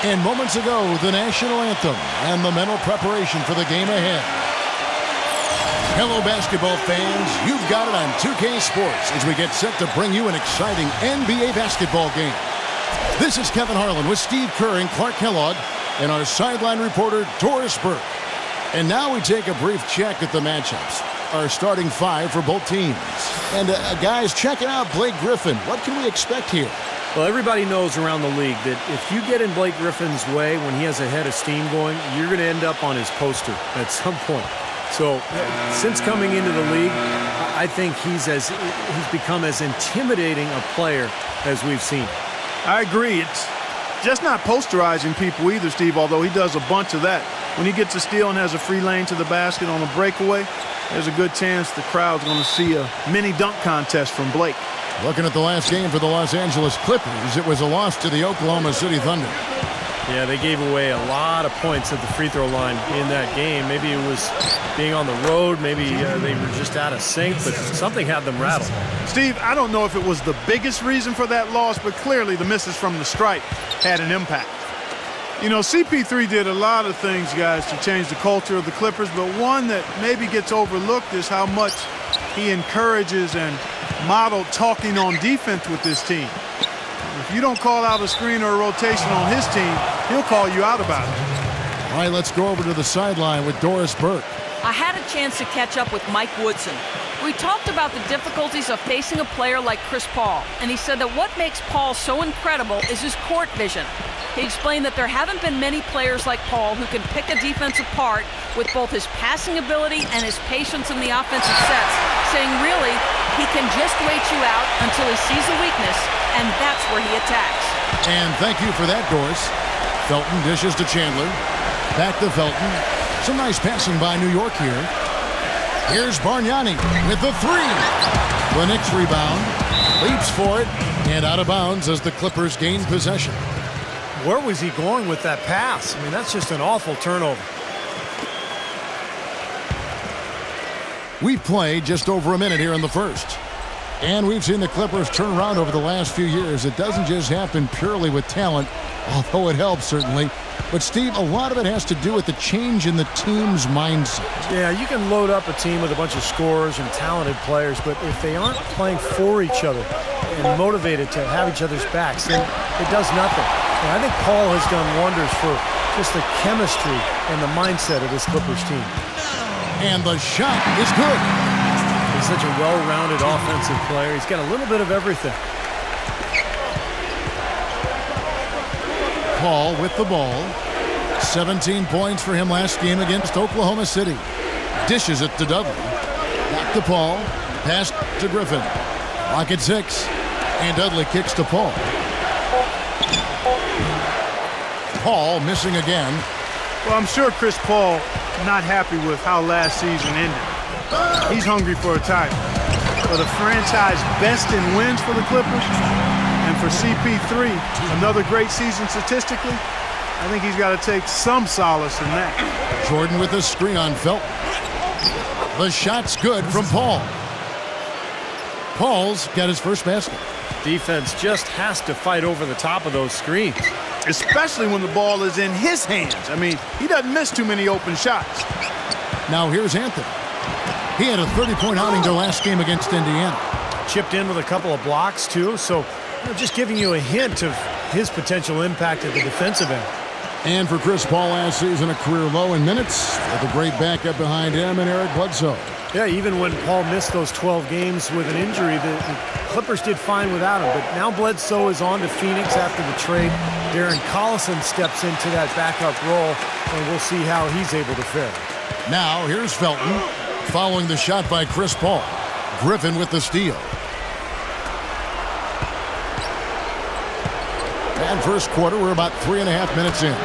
And moments ago, the national anthem and the mental preparation for the game ahead. Hello, basketball fans. You've got it on 2K Sports as we get set to bring you an exciting NBA basketball game. This is Kevin Harlan with Steve Kerr and Clark Kellogg and our sideline reporter, Doris Burke. And now we take a brief check at the matchups. Our starting five for both teams. And guys, checking out Blake Griffin. What can we expect here? Well, everybody knows around the league that if you get in Blake Griffin's way when he has a head of steam going, you're going to end up on his poster at some point. So since coming into the league, I think he's become as intimidating a player as we've seen. I agree. It's just not posterizing people either, Steve, although he does a bunch of that. When he gets a steal and has a free lane to the basket on a breakaway, there's a good chance the crowd's going to see a mini dunk contest from Blake. Looking at the last game for the Los Angeles Clippers, it was a loss to the Oklahoma City Thunder. Yeah, they gave away a lot of points at the free throw line in that game. Maybe it was being on the road. Maybe they were just out of sync, but something had them rattled. Steve, I don't know if it was the biggest reason for that loss, but clearly the misses from the stripe had an impact. You know, CP3 did a lot of things, guys, to change the culture of the Clippers, but one that maybe gets overlooked is how much he encourages and modeled talking on defense with this team. If you don't call out a screen or a rotation on his team, he'll call you out about it. All right, let's go over to the sideline with Doris Burke. I had a chance to catch up with Mike Woodson. We talked about the difficulties of facing a player like Chris Paul, and he said that what makes Paul so incredible is his court vision. He explained that there haven't been many players like Paul who can pick a defense apart with both his passing ability and his patience in the offensive sets, saying really, he can just wait you out until he sees a weakness, and that's where he attacks. And thank you for that, Doris. Felton dishes to Chandler. Back to Felton. Some nice passing by New York here. Here's Bargnani with the three. The Knicks rebound. Leaps for it. And out of bounds as the Clippers gain possession. Where was he going with that pass? I mean, that's just an awful turnover. We've played just over a minute here in the first. And we've seen the Clippers turn around over the last few years. It doesn't just happen purely with talent, although it helps certainly. But, Steve, a lot of it has to do with the change in the team's mindset. Yeah, you can load up a team with a bunch of scorers and talented players, but if they aren't playing for each other and motivated to have each other's backs, then it does nothing. And I think Paul has done wonders for just the chemistry and the mindset of this Clippers team. And the shot is good. He's such a well-rounded offensive player. He's got a little bit of everything. Paul with the ball. 17 points for him last game against Oklahoma City. Dishes it to Dudley. Back to Paul. Pass to Griffin. Clock at 6. And Dudley kicks to Paul. Paul missing again. Well, I'm sure Chris Paul not happy with how last season ended. He's hungry for a title. For the franchise best in wins for the Clippers, and for CP3, another great season statistically, I think he's got to take some solace in that. Jordan with a screen on Felton. The shot's good from Paul. Paul's got his first basket. Defense just has to fight over the top of those screens. Especially when the ball is in his hands. I mean, he doesn't miss too many open shots. Now here's Anthony. He had a 30-point outing their last game against Indiana. Chipped in with a couple of blocks, too, so just giving you a hint of his potential impact at the defensive end. And for Chris Paul last season, a career low in minutes with a great backup behind him and Eric Bledsoe. Yeah, even when Paul missed those 12 games with an injury, the Clippers did fine without him. But now Bledsoe is on to Phoenix after the trade. Darren Collison steps into that backup role, and we'll see how he's able to fare. Now here's Felton following the shot by Chris Paul. Griffin with the steal. And first quarter, we're about 3.5 minutes in.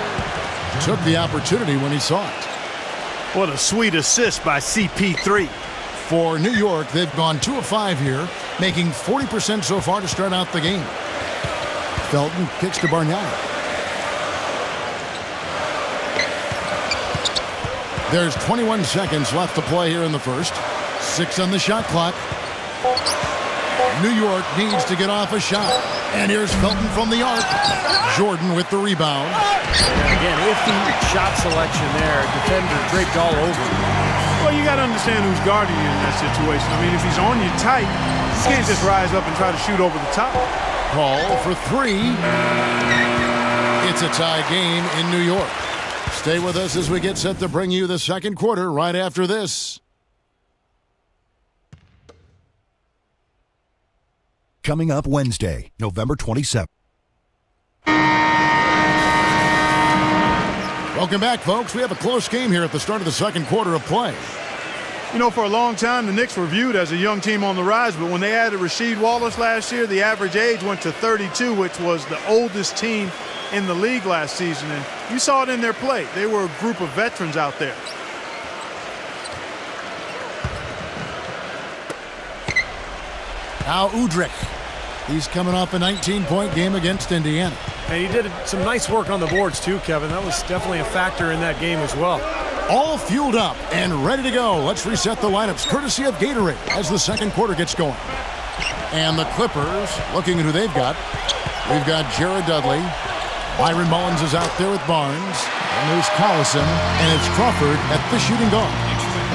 Took the opportunity when he saw it. What a sweet assist by CP3. For New York, they've gone 2 of 5 here, making 40% so far to start out the game. Felton kicks to Bargnani. There's 21 seconds left to play here in the first. 6 on the shot clock. New York needs to get off a shot. And here's Felton from the arc. Jordan with the rebound. And again, iffy shot selection there. Defender draped all over. Well, you got to understand who's guarding you in that situation. I mean, if he's on you tight, you can't just rise up and try to shoot over the top. Paul for three. It's a tie game in New York. Stay with us as we get set to bring you the second quarter right after this. Coming up Wednesday, November 27th. Welcome back, folks. We have a close game here at the start of the second quarter of play. You know, for a long time, the Knicks were viewed as a young team on the rise, but when they added Rasheed Wallace last year, the average age went to 32, which was the oldest team in the league last season, and you saw it in their play. They were a group of veterans out there. Now Udrih. He's coming off a 19-point game against Indiana. And he did some nice work on the boards too, Kevin. That was definitely a factor in that game as well. All fueled up and ready to go. Let's reset the lineups courtesy of Gatorade as the second quarter gets going. And the Clippers, looking at who they've got. We've got Jared Dudley. Byron Mullins is out there with Barnes. And there's Collison. And it's Crawford at the shooting guard.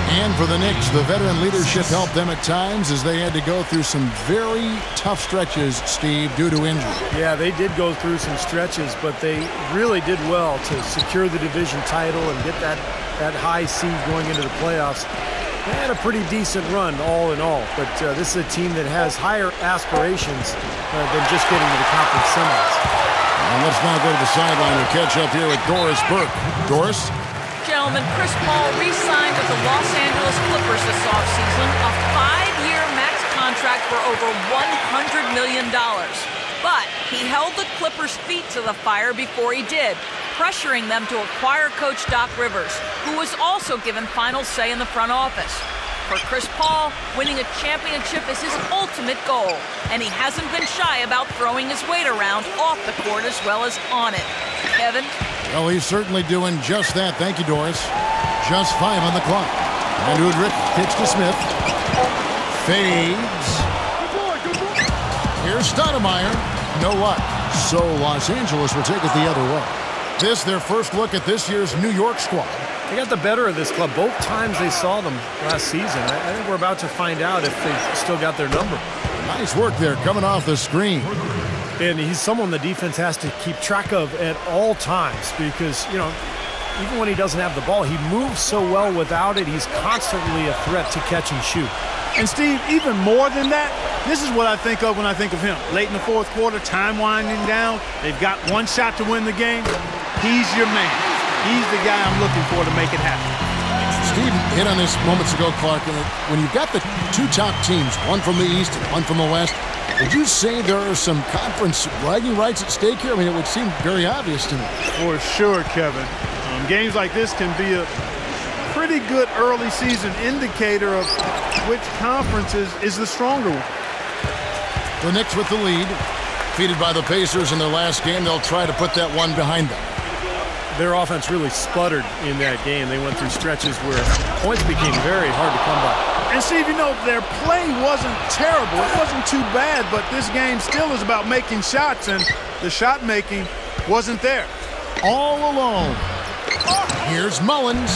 And for the Knicks, the veteran leadership helped them at times as they had to go through some very tough stretches, Steve, due to injury. Yeah, they did go through some stretches, but they really did well to secure the division title and get that high seed going into the playoffs. They had a pretty decent run all in all, but this is a team that has higher aspirations than just getting to the conference semis. And let's now go to the sideline and catch up here with Doris Burke. Doris? Gentlemen, Chris Paul re-signed with the Los Angeles Clippers this offseason, a 5-year max contract for over $100 million. But he held the Clippers' feet to the fire before he did, pressuring them to acquire coach Doc Rivers, who was also given final say in the front office. For Chris Paul, winning a championship is his ultimate goal, and he hasn't been shy about throwing his weight around off the court as well as on it. Kevin? Well, he's certainly doing just that. Thank you, Doris. Just 5 on the clock. And Udrih kicks to Smith. Fades. Here's Stoudemire. No luck. So Los Angeles will take it the other way. This, their first look at this year's New York squad. They got the better of this club both times they saw them last season. I think we're about to find out if they still got their number. Nice work there coming off the screen. And he's someone the defense has to keep track of at all times because, you know, even when he doesn't have the ball, he moves so well without it. He's constantly a threat to catch and shoot. And, Steve, even more than that, this is what I think of when I think of him. Late in the fourth quarter, time winding down. They've got one shot to win the game. He's your man. He's the guy I'm looking for to make it happen. Steve hit on this moments ago, Clark. When you've got the two top teams, one from the East and one from the West, would you say there are some conference bragging rights at stake here? I mean, it would seem very obvious to me. For sure, Kevin. Games like this can be a pretty good early season indicator of which conference is the stronger one. The Knicks with the lead. Defeated by the Pacers in their last game, they'll try to put that one behind them. Their offense really sputtered in that game. They went through stretches where points became very hard to come by. And Steve, you know, their play wasn't terrible. It wasn't too bad, but this game still is about making shots, and the shot making wasn't there. All alone. Here's Mullins.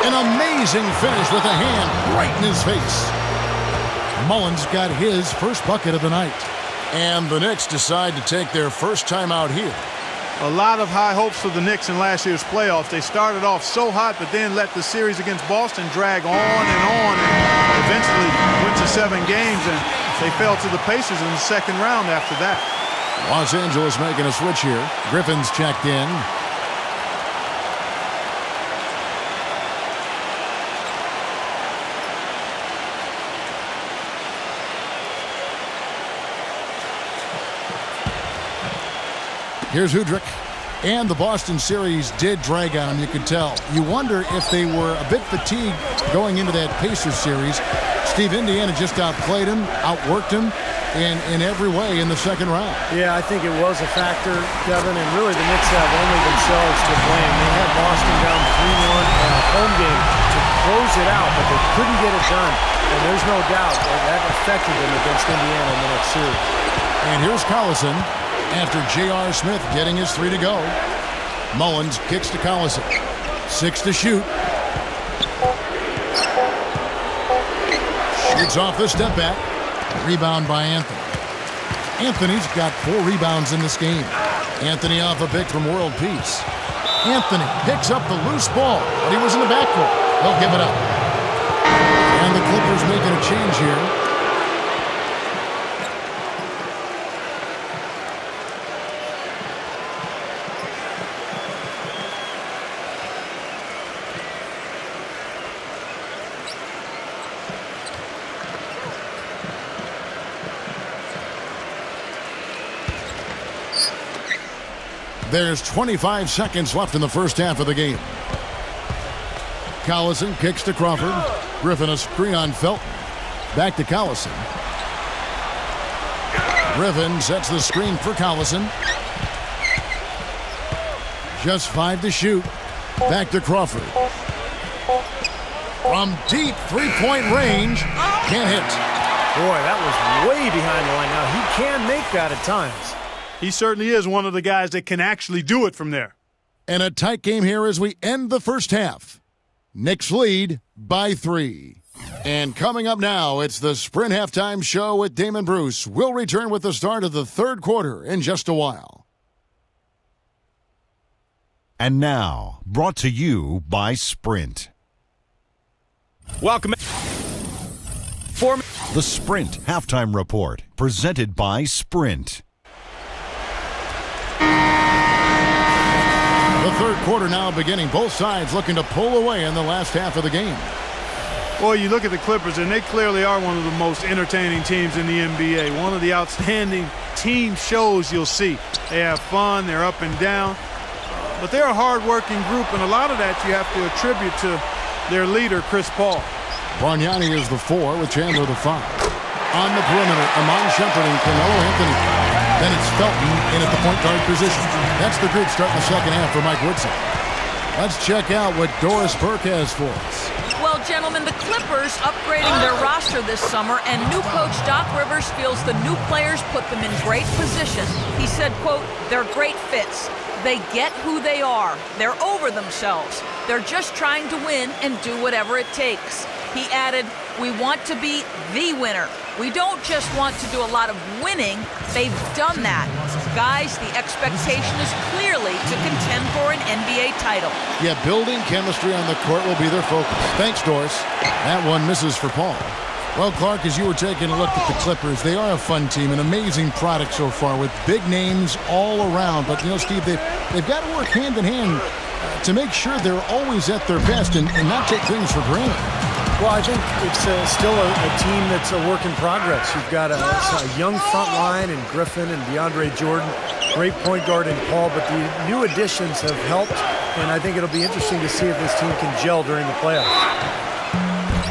An amazing finish with a hand right in his face. Mullins got his first bucket of the night. And the Knicks decide to take their first time out here. A lot of high hopes for the Knicks in last year's playoffs. They started off so hot, but then let the series against Boston drag on, and eventually went to 7 games, and they fell to the Pacers in the second round after that. Los Angeles making a switch here. Griffin's checked in. Here's Udrih. And the Boston series did drag on him, you could tell. You wonder if they were a bit fatigued going into that Pacers series. Steve, Indiana just outplayed him, outworked him in every way in the second round. Yeah, I think it was a factor, Kevin, and really the Knicks have only themselves to blame. They had Boston down 3-1 in a home game to close it out, but they couldn't get it done. And there's no doubt that affected them against Indiana in the next series. And here's Collison after J.R. Smith getting his 3 to go. Mullins kicks to Collison. 6 to shoot. Shoots off the step back. Rebound by Anthony. Anthony's got 4 rebounds in this game. Anthony off a pick from World Peace. Anthony picks up the loose ball, but he was in the backcourt. He'll give it up. And the Clippers making a change here. There's 25 seconds left in the first half of the game. Collison kicks to Crawford. Griffin a screen on Felton. Back to Collison. Griffin sets the screen for Collison. Just 5 to shoot. Back to Crawford. From deep three-point range. Can't hit. Boy, that was way behind the line. Now, he can make that at times. He certainly is one of the guys that can actually do it from there. And a tight game here as we end the first half. Knicks lead by 3. And coming up now, it's the Sprint Halftime Show with Damon Bruce. We'll return with the start of the third quarter in just a while. And now, brought to you by Sprint. Welcome. The Sprint Halftime Report, presented by Sprint. The third quarter now beginning. Both sides looking to pull away in the last half of the game. Boy, you look at the Clippers, and they clearly are one of the most entertaining teams in the NBA. One of the outstanding team shows you'll see. They have fun, they're up and down, but they're a hard-working group, and a lot of that you have to attribute to their leader, Chris Paul. Bargnani is the 4 with Chandler the 5. On the perimeter, Amon Shepherd and Carmelo Anthony. Then it's Felton in at the point guard position. That's the group starting the second half for Mike Woodson. Let's check out what Doris Burke has for us. Well, gentlemen, the Clippers upgrading their roster this summer, and new coach Doc Rivers feels the new players put them in great position. He said, quote, "They're great fits. They get who they are. They're over themselves. They're just trying to win and do whatever it takes." He added, "We want to be the winner. We don't just want to do a lot of winning. They've done that. Guys, the expectation is clearly to contend for an NBA title." Yeah, building chemistry on the court will be their focus. Thanks, Doris. That one misses for Paul. Well, Clark, as you were taking a look at the Clippers, they are a fun team, an amazing product so far with big names all around. But, you know, Steve, they've got to work hand in hand to make sure they're always at their best and not take things for granted. Well, I think it's still a team that's a work in progress. You've got a young front line in Griffin and DeAndre Jordan, great point guard in Paul, but the new additions have helped, and I think it'll be interesting to see if this team can gel during the playoffs.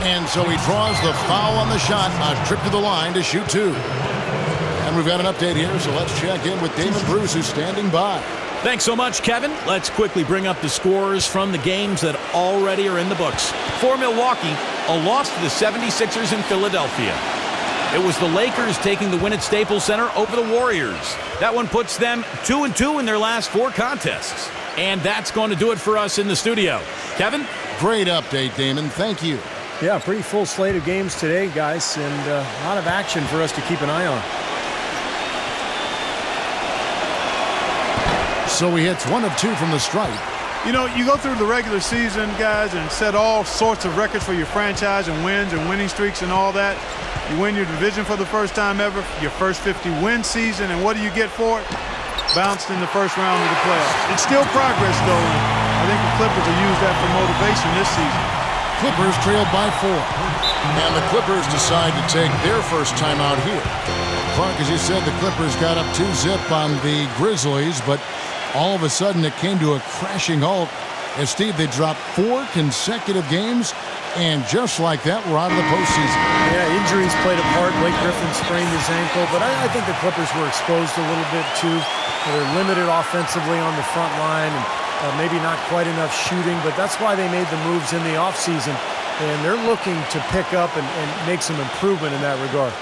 And so he draws the foul on the shot, a trip to the line to shoot 2. And we've got an update here, so let's check in with Damon Bruce, who's standing by. Thanks so much, Kevin. Let's quickly bring up the scores from the games that already are in the books. For Milwaukee, a loss to the 76ers in Philadelphia. It was the Lakers taking the win at Staples Center over the Warriors. That one puts them 2-2 in their last 4 contests. And that's going to do it for us in the studio. Kevin? Great update, Damon. Thank you. Yeah, pretty full slate of games today, guys, and a lot of action for us to keep an eye on. So he hits 1 of 2 from the stripe. You know, you go through the regular season, guys, and set all sorts of records for your franchise and wins and winning streaks and all that. You win your division for the first time ever, your first 50-win season, and what do you get for it? Bounced in the first round of the playoffs. It's still progress, though, and I think the Clippers will use that for motivation this season. Clippers trailed by 4. And the Clippers decide to take their first time out here. Clark, as you said, the Clippers got up 2-0 on the Grizzlies, but all of a sudden it came to a crashing halt. As Steve, they dropped 4 consecutive games, and just like that, we're out of the postseason. Yeah, injuries played a part. Blake Griffin sprained his ankle, but I think the Clippers were exposed a little bit too. They're limited offensively on the front line, and maybe not quite enough shooting, but that's why they made the moves in the offseason. and they're looking to pick up and make some improvement in that regard.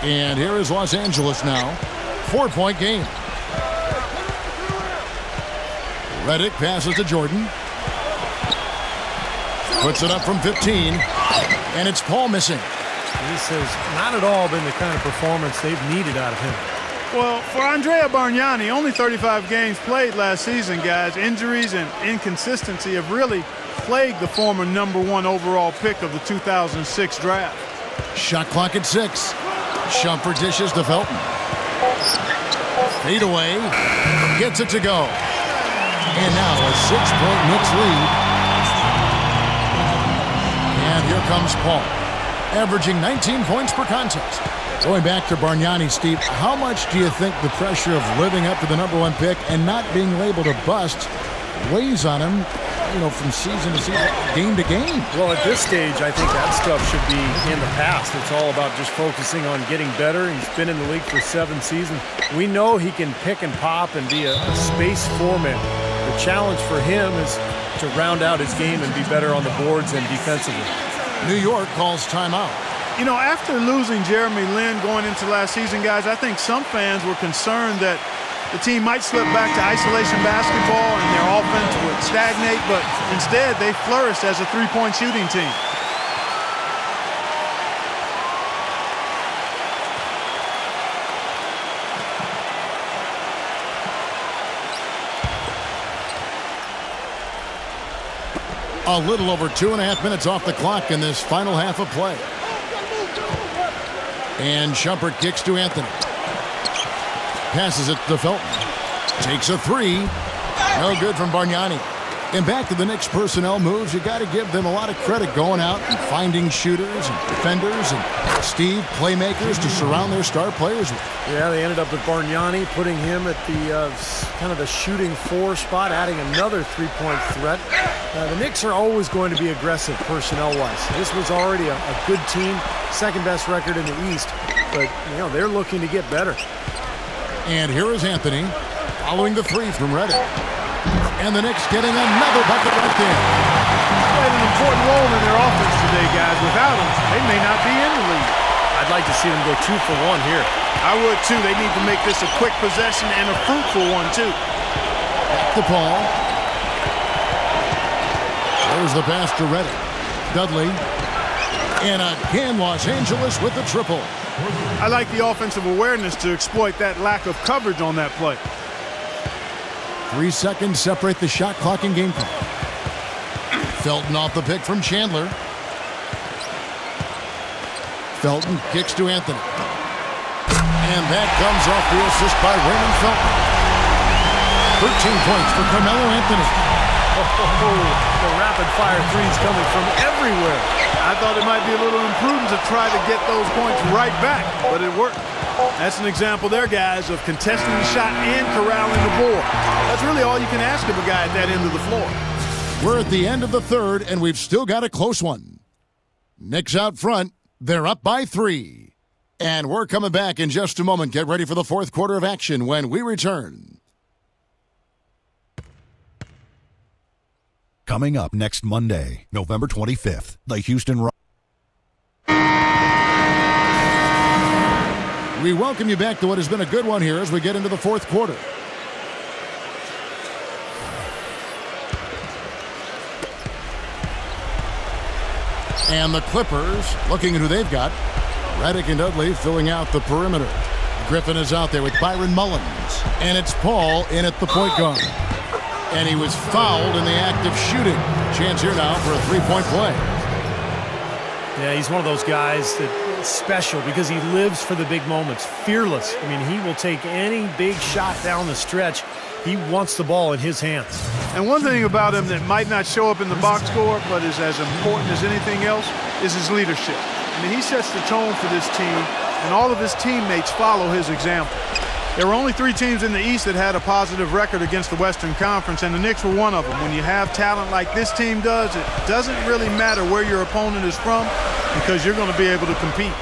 And here is Los Angeles now. 4-point game. Redick passes to Jordan. Puts it up from 15. And it's Paul missing. This has not at all been the kind of performance they've needed out of him. Well, for Andrea Bargnani, only 35 games played last season, guys. Injuries and inconsistency have really plagued the former #1 overall pick of the 2006 draft. Shot clock at 6. Shumpert dishes to Felton. Fade away. Gets it to go. And now a 6-point Knicks lead. And here comes Paul, averaging 19 points per contest. Going back to Bargnani, Steve, how much do you think the pressure of living up to the #1 pick and not being labeled a bust weighs on him, from season to season, game to game? Well, at this stage, I think that stuff should be in the past. It's all about just focusing on getting better. He's been in the league for 7 seasons. We know he can pick and pop and be a space foreman. The challenge for him is to round out his game and be better on the boards and defensively. New York calls timeout. After losing Jeremy Lin going into last season, guys, I think some fans were concerned that the team might slip back to isolation basketball and their offense would stagnate, but instead they flourished as a 3-point shooting team. A little over 2.5 minutes off the clock in this final half of play. And Shumpert kicks to Anthony. Passes it to Felton. Takes a 3. No good from Bargnani. And back to the Knicks personnel moves, you got to give them a lot of credit going out and finding shooters and defenders and, Steve, playmakers to surround their star players with. Yeah, they ended up with Bargnani, putting him at the kind of the shooting 4 spot, adding another 3-point threat. The Knicks are always going to be aggressive personnel-wise. This was already a good team, second-best record in the East, but, they're looking to get better. And here is Anthony following the 3 from Redick. And the Knicks getting another bucket right there. Played an important role in their offense today, guys. Without him, they may not be in the league. I'd like to see them go 2 for 1 here. I would, too. They need to make this a quick possession and a fruitful one, too. Back to Paul. There's the pass to Redick. Dudley. And again, Los Angeles with the triple. I like the offensive awareness to exploit that lack of coverage on that play. 3 seconds separate the shot clock and game clock. Felton off the pick from Chandler. Felton kicks to Anthony. And that comes off the assist by Raymond Felton. 13 points for Carmelo Anthony. The rapid-fire threes coming from everywhere. I thought it might be a little imprudent to try to get those points right back, but it worked. That's an example there, guys, of contesting the shot and corralling the board. That's really all you can ask of a guy at that end of the floor. We're at the end of the third, and we've still got a close one. Knicks out front. They're up by 3. And we're coming back in just a moment. Get ready for the fourth quarter of action when we return. Coming up next Monday, November 25th, the Houston Rockets. We welcome you back to what has been a good one here as we get into the fourth quarter. And the Clippers looking at who they've got. Redick and Dudley filling out the perimeter. Griffin is out there with Byron Mullins. And it's Paul in at the point guard. And he was fouled in the act of shooting. Chance here now for a 3-point play. Yeah, he's one of those guys that's special because he lives for the big moments. Fearless. I mean, he will take any big shot down the stretch. He wants the ball in his hands. And one thing about him that might not show up in the box score, but is as important as anything else, is his leadership. I mean, he sets the tone for this team, and all of his teammates follow his example. There were only 3 teams in the East that had a positive record against the Western Conference, and the Knicks were one of them. When you have talent like this team does, it doesn't really matter where your opponent is from because you're going to be able to compete.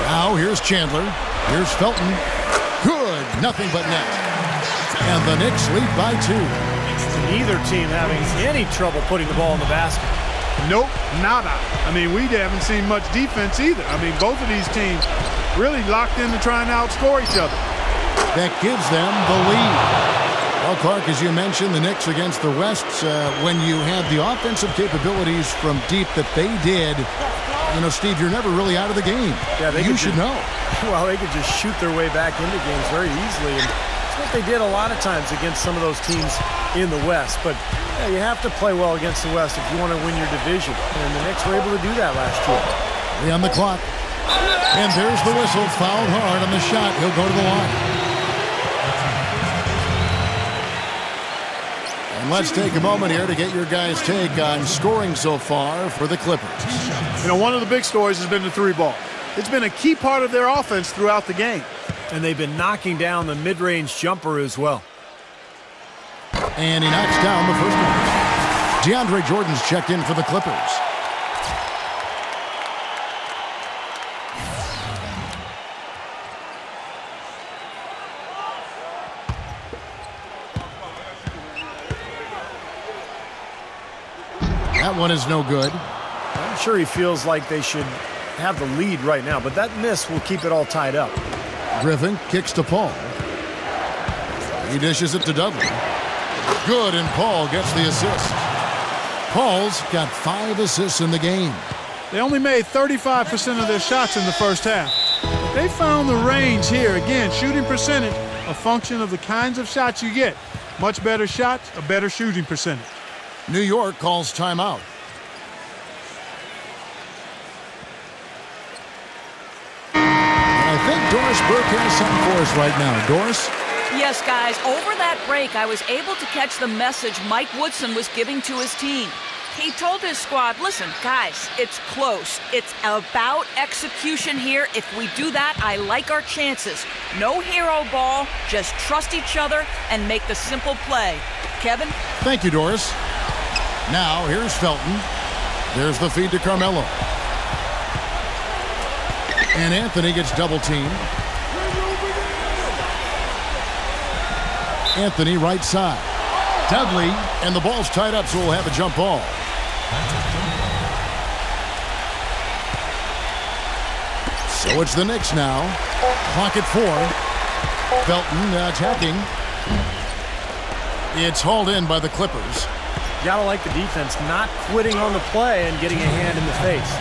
Now here's Chandler. Here's Felton. Good. Nothing but net. And the Knicks lead by 2. Neither team having any trouble putting the ball in the basket. Nope, nada. I mean, we haven't seen much defense either. I mean, both of these teams really locked in to try and outscore each other. That gives them the lead. Well, Clark, as you mentioned, the Knicks against the West, when you have the offensive capabilities from deep that they did, you know, Steve, you're never really out of the game. Yeah, you should know. Well, they could just shoot their way back into games very easily. And that's what they did a lot of times against some of those teams in the West. But yeah, you have to play well against the West if you want to win your division. And the Knicks were able to do that last year. 3 on the clock. And there's the whistle. Fouled hard on the shot. He'll go to the line. And let's take a moment here to get your guys' take on scoring so far for the Clippers. You know, one of the big stories has been the 3-ball. It's been a key part of their offense throughout the game. And they've been knocking down the mid-range jumper as well. And he knocks down the first one. DeAndre Jordan's checked in for the Clippers. That one is no good. I'm sure he feels like they should have the lead right now, but that miss will keep it all tied up. Griffin kicks to Paul. He dishes it to Dudley. Good, and Paul gets the assist. Paul's got 5 assists in the game. They only made 35% of their shots in the first half. They found the range here. Again, shooting percentage, a function of the kinds of shots you get. Much better shots, a better shooting percentage. New York calls timeout. I think Doris Burke has something for us right now. Doris? Yes, guys, over that break, I was able to catch the message Mike Woodson was giving to his team. He told his squad, listen, guys, it's close. It's about execution here. If we do that, I like our chances. No hero ball, just trust each other and make the simple play. Kevin? Thank you, Doris. Now, here's Felton. There's the feed to Carmelo. And Anthony gets double-teamed. Anthony right side. Dudley, and the ball's tied up, so we'll have a jump ball. So it's the Knicks now. Clock at 4. Felton attacking. It's hauled in by the Clippers. You gotta like the defense, not quitting on the play and getting a hand in the face.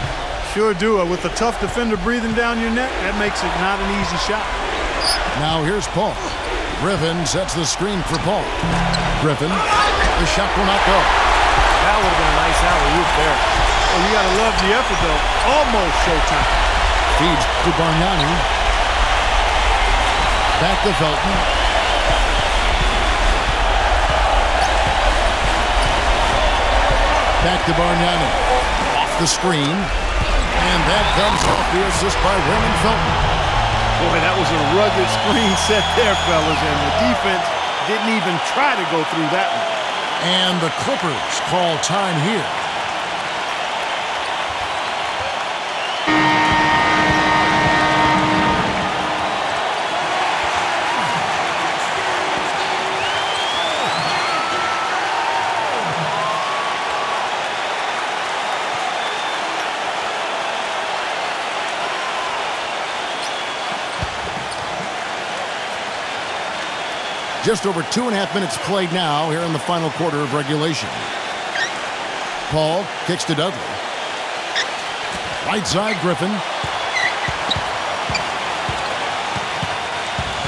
Sure do. With a tough defender breathing down your neck, that makes it not an easy shot. Now here's Paul. Griffin sets the screen for Paul. Griffin, the shot will not go. That would have been a nice alley-oop there. Well, you gotta love the effort, though. Almost showtime. Feeds to Bargnani. Back to Felton. Back to Bargnani. Off the screen. And that comes off the assist by Raymond Felton. Boy, that was a rugged screen set there, fellas, and the defense didn't even try to go through that one. And the Clippers call time here. Just over 2.5 minutes played now here in the final quarter of regulation. Paul kicks to Dudley. Right side, Griffin.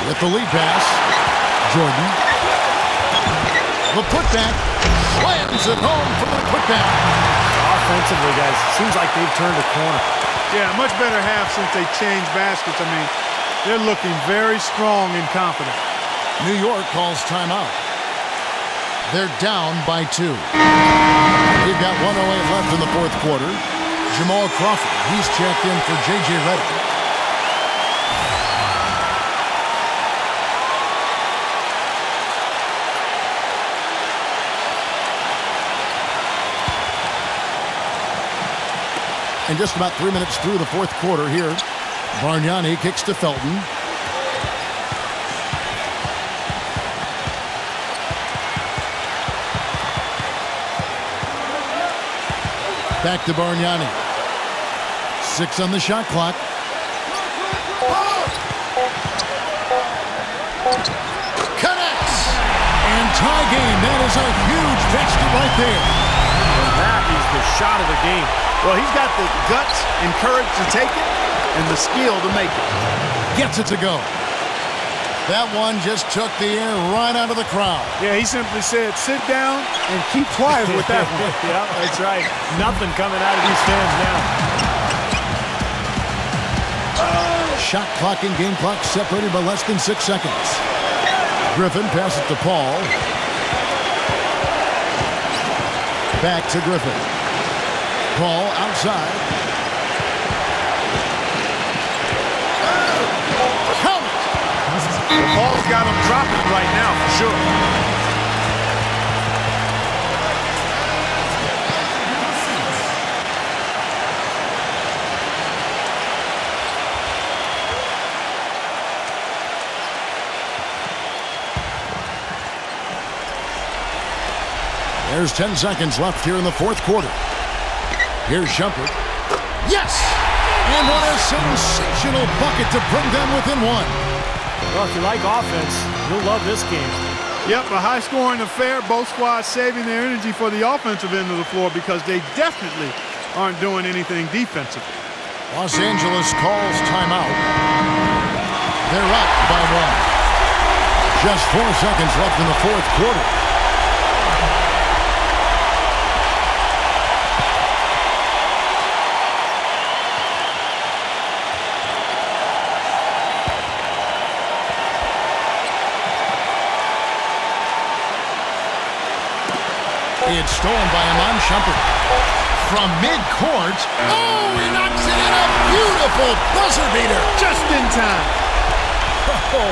With the lead pass, Jordan. The putback slams it home for the putback. Offensively, guys, seems like they've turned a corner. Yeah, much better half since they changed baskets. I mean, they're looking very strong and confident. New York calls timeout. They're down by 2. We've got 1:08 left in the fourth quarter. Jamal Crawford, he's checked in for J.J. Redick. And just about 3 minutes through the fourth quarter here. Bargnani kicks to Felton. Back to Bargnani. 6 on the shot clock. Connects! And tie game. That is a huge basket right there. And that is the shot of the game. Well, he's got the guts and courage to take it and the skill to make it. Gets it to go. That one just took the air right out of the crowd. Yeah, he simply said, sit down and keep quiet with that one. Yeah, that's right. Nothing coming out of these fans now. Shot clock and game clock separated by less than 6 seconds. Griffin passes to Paul. Back to Griffin. Paul outside. Count it! Paul's got him dropping right now for sure. There's 10 seconds left here in the fourth quarter. Here's Shumpert. Yes! And what a sensational bucket to bring them within one. Well, if you like offense, you'll love this game. Yep, a high-scoring affair. Both squads saving their energy for the offensive end of the floor because they definitely aren't doing anything defensively. Los Angeles calls timeout. They're up by 1. Just 4 seconds left in the fourth quarter. It's stolen by Iman Shumpert. From mid-court. Oh, he knocks it in. A beautiful buzzer beater. Just in time. Oh,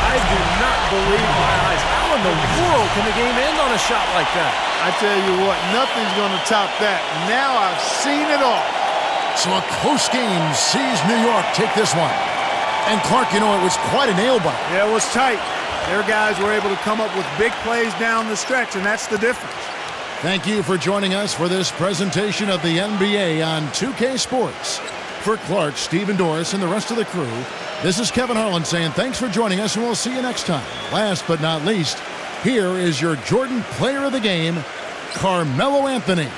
I do not believe my eyes. How in the world can the game end on a shot like that? I tell you what, nothing's going to top that. Now I've seen it all. So a close game sees New York take this one. And Clark, you know, it was quite a nail-biter. Yeah, it was tight. Their guys were able to come up with big plays down the stretch, and that's the difference. Thank you for joining us for this presentation of the NBA on 2K Sports. For Clark, Stephen Doris, and the rest of the crew, this is Kevin Harlan saying thanks for joining us, and we'll see you next time. Last but not least, here is your Jordan Player of the Game, Carmelo Anthony.